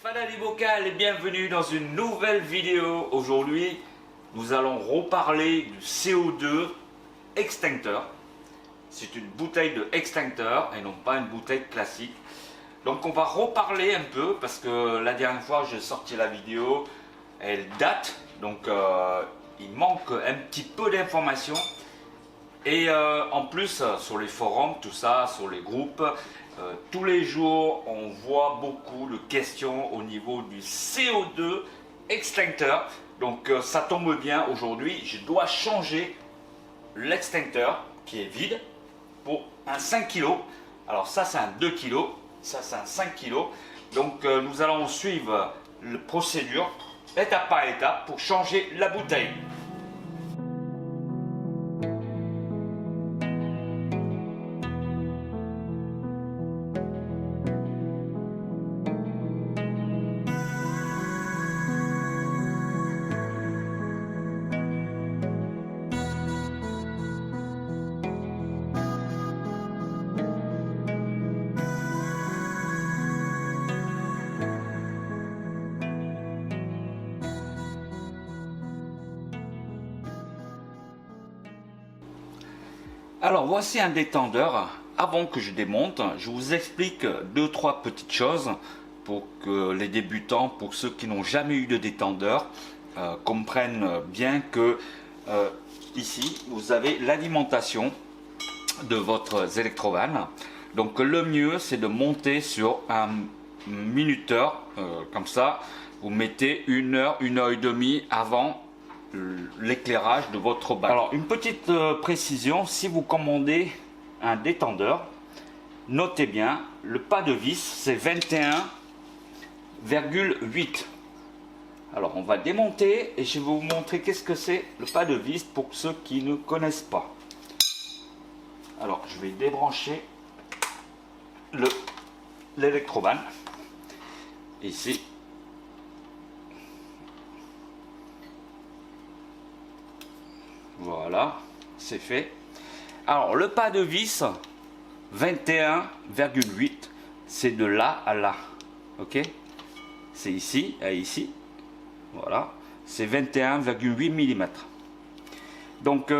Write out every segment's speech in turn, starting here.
Fadali Bocal et bienvenue dans une nouvelle vidéo. Aujourd'hui, nous allons reparler du CO2 extincteur. C'est une bouteille de extincteur et non pas une bouteille classique. Donc on va reparler un peu parce que la dernière fois j'ai sorti la vidéo, elle date, donc il manque un petit peu d'informations. Et en plus sur les forums, tout ça, sur les groupes, tous les jours on voit beaucoup de questions au niveau du CO2 extincteur. Donc ça tombe bien, aujourd'hui je dois changer l'extincteur qui est vide pour un 5 kg. Alors ça c'est un 2 kg, ça c'est un 5 kg. Donc nous allons suivre la procédure étape par étape pour changer la bouteille. Alors voici un détendeur. Avant que je démonte, je vous explique 2-3 petites choses pour que les débutants, pour ceux qui n'ont jamais eu de détendeur, comprennent bien que ici vous avez l'alimentation de votre électrovannes. Donc le mieux c'est de monter sur un minuteur, comme ça vous mettez 1 heure, 1 heure et demie avant l'éclairage de votre bac. Alors une petite précision, si vous commandez un détendeur, notez bien, le pas de vis c'est 21,8. Alors on va démonter et je vais vous montrer qu'est-ce que c'est le pas de vis pour ceux qui ne connaissent pas. Alors je vais débrancher l'électrovan ici. Voilà, c'est fait. Alors le pas de vis 21,8, c'est de là à là, ok, c'est ici à ici, voilà, c'est 21,8 mm. Donc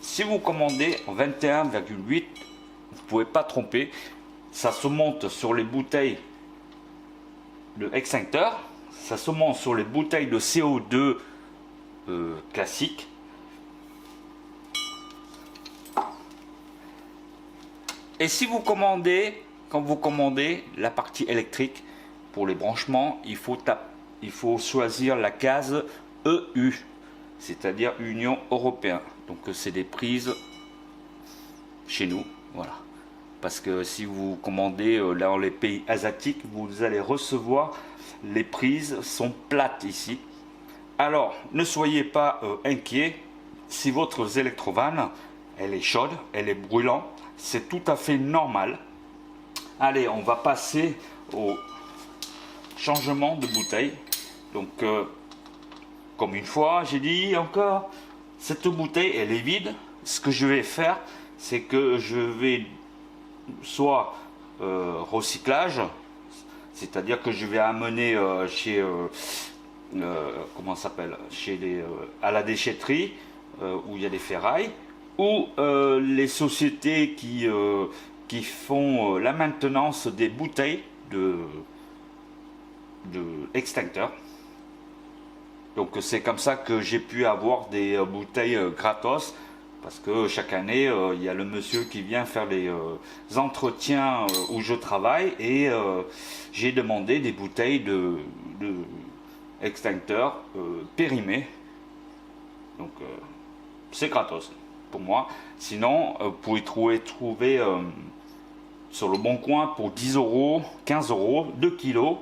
si vous commandez en 21,8, vous ne pouvez pas tromper, ça se monte sur les bouteilles de extincteur, ça se monte sur les bouteilles de CO2 classiques. Et si vous commandez, quand vous commandez la partie électrique pour les branchements, il faut choisir la case EU, c'est-à-dire Union Européenne. Donc c'est des prises chez nous, voilà. Parce que si vous commandez dans les pays asiatiques, vous allez recevoir, les prises sont plates ici. Alors ne soyez pas inquiets, si votre électrovanne, elle est chaude, elle est brûlante, c'est tout à fait normal. Allez, on va passer au changement de bouteille. Donc, comme une fois, j'ai dit encore, cette bouteille, elle est vide. Ce que je vais faire, c'est que je vais soit recyclage, c'est-à-dire que je vais amener chez, comment ça s'appelle, chez à la déchetterie, où il y a des ferrailles, ou les sociétés qui font la maintenance des bouteilles de extincteurs. Donc c'est comme ça que j'ai pu avoir des bouteilles gratos, parce que chaque année il y a le monsieur qui vient faire les entretiens où je travaille, et j'ai demandé des bouteilles de extincteurs périmés. Donc c'est gratos pour moi. Sinon vous pouvez trouver sur le bon coin pour 10 euros, 15 euros, 2 kilos,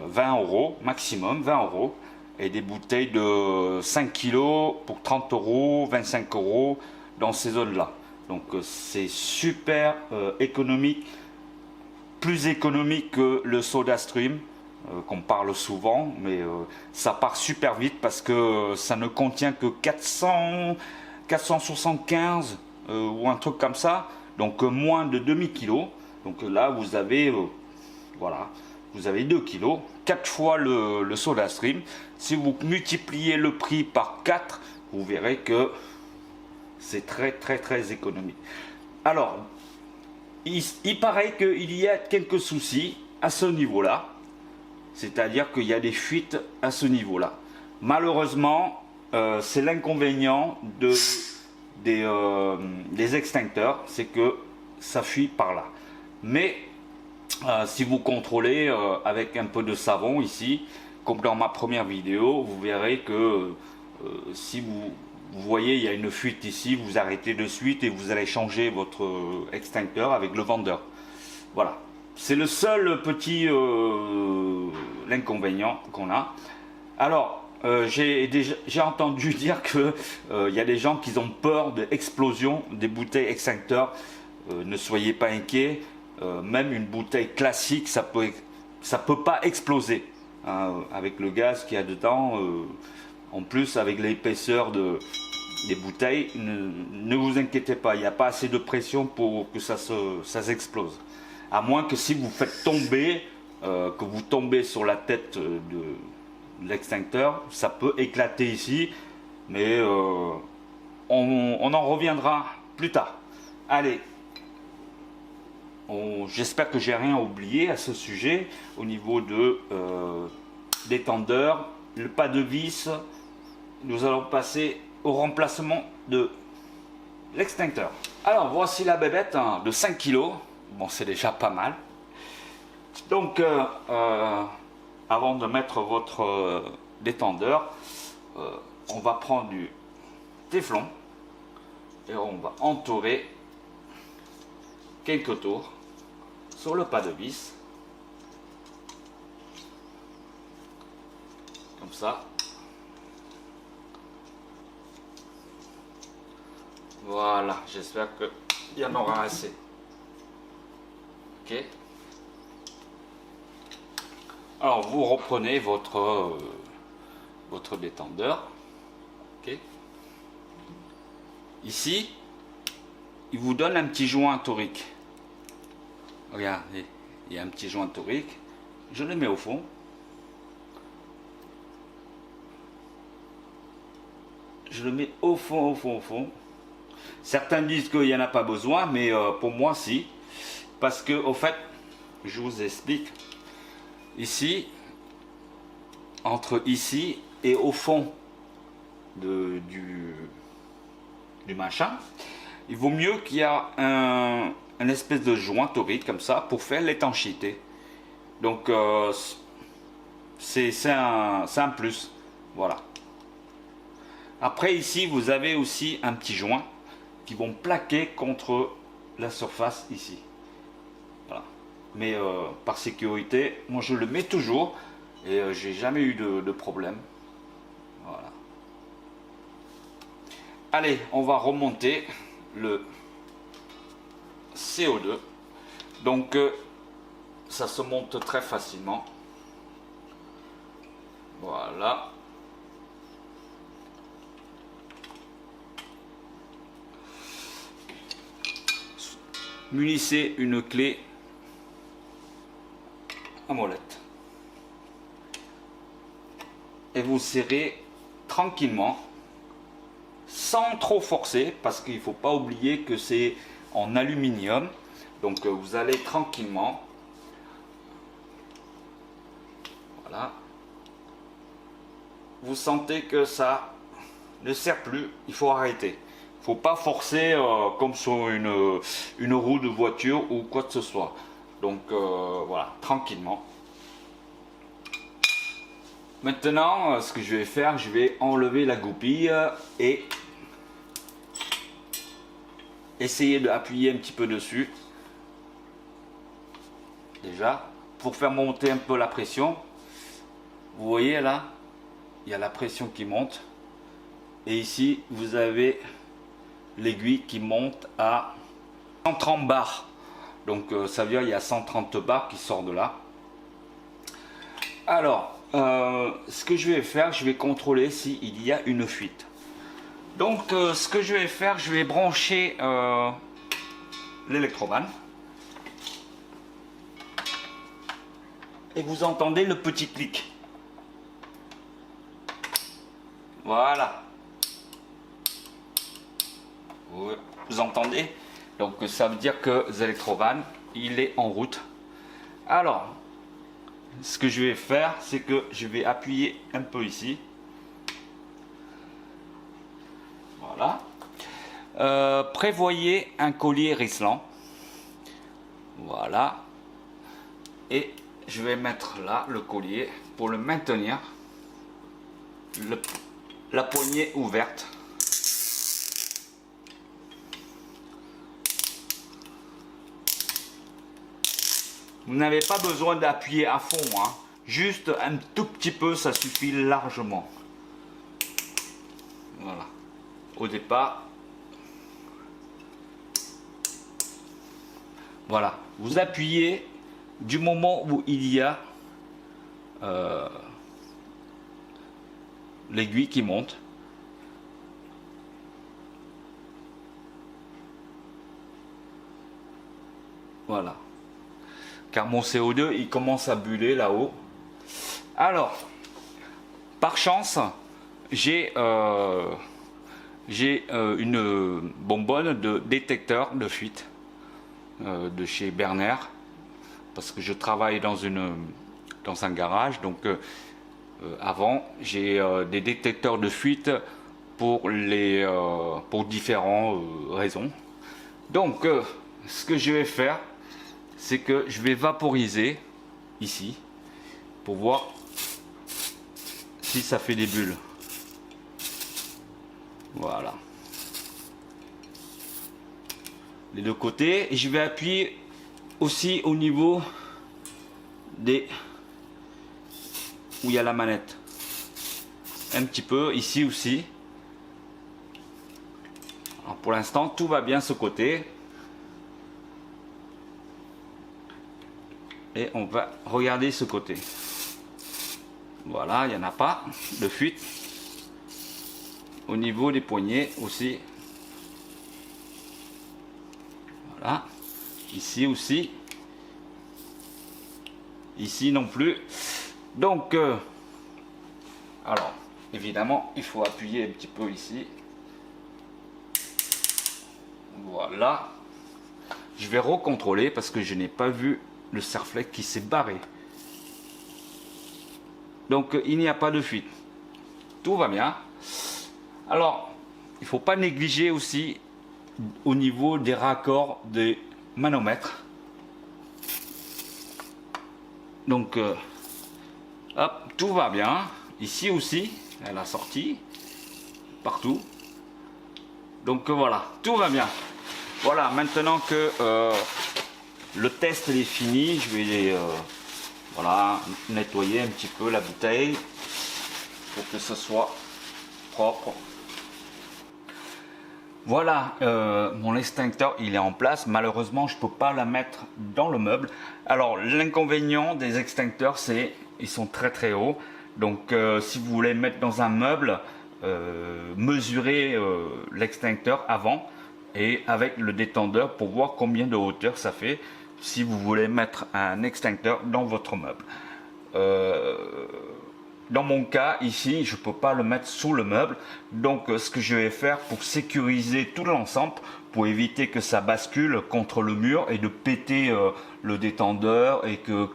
20 euros maximum, 20 euros, et des bouteilles de 5 kilos pour 30 euros, 25 euros dans ces zones là. Donc c'est super économique, plus économique que le SodaStream qu'on parle souvent, mais ça part super vite parce que ça ne contient que 475 ou un truc comme ça, donc moins de demi-kilo. Donc là vous avez voilà, vous avez 2 kg, 4 fois le SodaStream. Si vous multipliez le prix par 4, vous verrez que c'est très économique. Alors, il paraît qu'il y a quelques soucis à ce niveau-là. C'est-à-dire qu'il y a des fuites à ce niveau-là. Malheureusement, c'est l'inconvénient des extincteurs, c'est que ça fuit par là. Mais si vous contrôlez avec un peu de savon ici, comme dans ma première vidéo, vous verrez que si vous voyez il y a une fuite ici, vous arrêtez de suite et vous allez changer votre extincteur avec le vendeur. Voilà. C'est le seul petit l'inconvénient qu'on a. Alors, j'ai entendu dire que il y a des gens qui ont peur de l'explosion des bouteilles extincteurs. Ne soyez pas inquiets. Même une bouteille classique, ça peut pas exploser hein, avec le gaz qu'il y a dedans. En plus, avec l'épaisseur des bouteilles, ne vous inquiétez pas. Il n'y a pas assez de pression pour que ça s'explose. À moins que si vous faites tomber, que vous tombez sur la tête de l'extincteur, ça peut éclater ici, mais on en reviendra plus tard. Allez, j'espère que j'ai rien oublié à ce sujet au niveau des tendeurs, le pas de vis. Nous allons passer au remplacement de l'extincteur. Alors voici la bébête hein, de 5 kg. Bon, c'est déjà pas mal. Donc, avant de mettre votre détendeur, on va prendre du téflon et on va entourer quelques tours sur le pas de vis. Comme ça. Voilà, j'espère qu'il y en aura assez. Ok. Alors vous reprenez votre détendeur. Ok. Ici, il vous donne un petit joint torique. Regardez, il y a un petit joint torique. Je le mets au fond. Je le mets au fond, au fond, au fond. Certains disent qu'il n'y en a pas besoin, mais pour moi, si. Parce que, au fait, je vous explique. Ici, entre ici et au fond du machin, il vaut mieux qu'il y a un espèce de joint torique comme ça pour faire l'étanchéité. Donc, c'est un plus. Voilà. Après, ici, vous avez aussi un petit joint qui vont plaquer contre la surface ici. Voilà. Mais par sécurité, moi je le mets toujours et j'ai jamais eu de problème. Voilà. Allez, on va remonter le CO2. Donc ça se monte très facilement. Voilà. Munissez une clé à molette et vous serrez tranquillement sans trop forcer parce qu'il ne faut pas oublier que c'est en aluminium, donc vous allez tranquillement. Voilà, vous sentez que ça ne sert plus, il faut arrêter. Faut pas forcer comme sur une roue de voiture ou quoi que ce soit. Donc voilà, tranquillement. Maintenant, ce que je vais faire, je vais enlever la goupille et essayer d'appuyer un petit peu dessus. Déjà, pour faire monter un peu la pression. Vous voyez là, il y a la pression qui monte. Et ici, vous avez l'aiguille qui monte à 130 bars. Donc ça veut dire qu'il y a 130 bars qui sortent de là. Alors, ce que je vais faire, je vais contrôler s'il y a une fuite. Donc ce que je vais faire, je vais brancher l'électrobane. et vous entendez le petit clic. Voilà. Vous entendez? Donc ça veut dire que The Electrovan, il est en route. Alors, ce que je vais faire, c'est que je vais appuyer un peu ici. Voilà. Prévoyez un collier rislant. Voilà. Et je vais mettre là le collier pour le maintenir. La poignée ouverte. Vous n'avez pas besoin d'appuyer à fond, hein. Juste un tout petit peu, ça suffit largement. Voilà. Au départ, voilà. Vous appuyez du moment où il y a l'aiguille qui monte. Voilà. Car mon CO2 il commence à buller là-haut. Alors, par chance, j'ai une bonbonne de détecteur de fuite de chez Berner, parce que je travaille dans un garage. Donc avant, j'ai des détecteurs de fuite pour différentes raisons. Donc ce que je vais faire, c'est que je vais vaporiser ici pour voir si ça fait des bulles. Voilà. Les deux côtés. Et je vais appuyer aussi au niveau des où il y a la manette. Un petit peu ici aussi. Alors pour l'instant, tout va bien ce côté. Et on va regarder ce côté. Voilà, il n'y en a pas de fuite. Au niveau des poignets aussi. Voilà. Ici aussi. Ici non plus. Donc, alors, évidemment, il faut appuyer un petit peu ici. Voilà. Je vais recontrôler parce que je n'ai pas vu le serre-flex qui s'est barré. Donc il n'y a pas de fuite. Tout va bien. Alors, il ne faut pas négliger aussi au niveau des raccords des manomètres. Donc, hop, tout va bien. Ici aussi, elle a sorti. Partout. Donc voilà, tout va bien. Voilà, maintenant que le test est fini, je vais voilà, nettoyer un petit peu la bouteille pour que ce soit propre. Voilà, mon extincteur il est en place. Malheureusement, je peux pas la mettre dans le meuble. Alors l'inconvénient des extincteurs, c'est ils sont très hauts. Donc si vous voulez mettre dans un meuble, mesurez l'extincteur avant et avec le détendeur pour voir combien de hauteur ça fait si vous voulez mettre un extincteur dans votre meuble. Dans mon cas ici, je ne peux pas le mettre sous le meuble. Donc ce que je vais faire pour sécuriser tout l'ensemble, pour éviter que ça bascule contre le mur et de péter le détendeur et que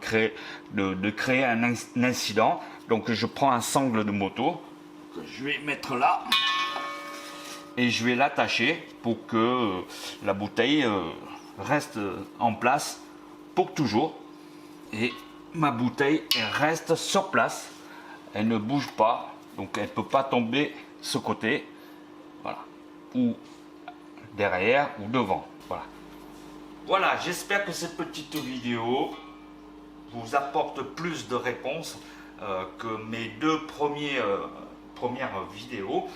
de créer un incident. Donc je prends un sangle de moto que je vais mettre là et je vais l'attacher pour que la bouteille reste en place pour toujours. Et ma bouteille elle reste sur place. Elle ne bouge pas, donc elle ne peut pas tomber ce côté, voilà, ou derrière ou devant, voilà. Voilà, j'espère que cette petite vidéo vous apporte plus de réponses que mes deux premières vidéos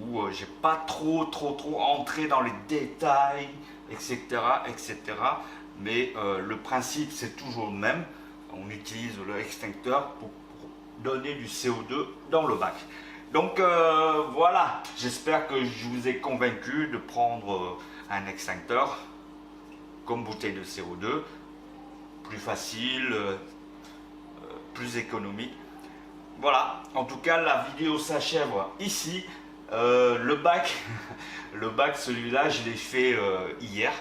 où j'ai pas trop entré dans les détails, etc. Mais le principe c'est toujours le même. On utilise le extincteur pour donner du CO2 dans le bac. Donc voilà, j'espère que je vous ai convaincu de prendre un extincteur comme bouteille de CO2, plus facile, plus économique. Voilà, en tout cas la vidéo s'achève ici. Le bac, celui-là je l'ai fait hier,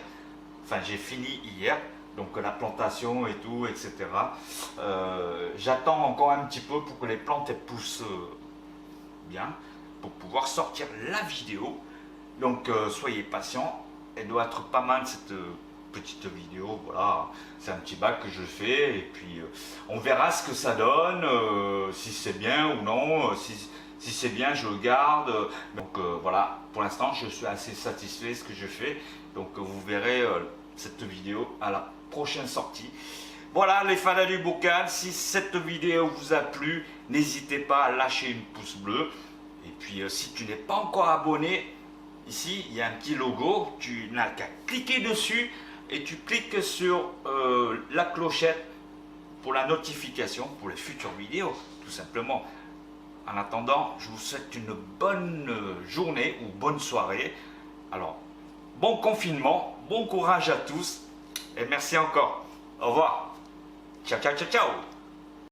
enfin j'ai fini hier, donc la plantation et tout, etc. J'attends encore un petit peu pour que les plantes elles poussent bien, pour pouvoir sortir la vidéo. Donc soyez patients, elle doit être pas mal cette petite vidéo. Voilà, c'est un petit bac que je fais et puis on verra ce que ça donne, si c'est bien ou non, si c'est bien je le garde. Donc voilà, pour l'instant je suis assez satisfait de ce que je fais, donc vous verrez cette vidéo à la prochaine sortie. Voilà les fans du bocal, si cette vidéo vous a plu, n'hésitez pas à lâcher une pouce bleu. Et puis si tu n'es pas encore abonné, ici il y a un petit logo, tu n'as qu'à cliquer dessus et tu cliques sur la clochette pour la notification pour les futures vidéos, tout simplement. En attendant, je vous souhaite une bonne journée ou bonne soirée. Alors, bon confinement, bon courage à tous et merci encore. Au revoir. Ciao, ciao, ciao, ciao.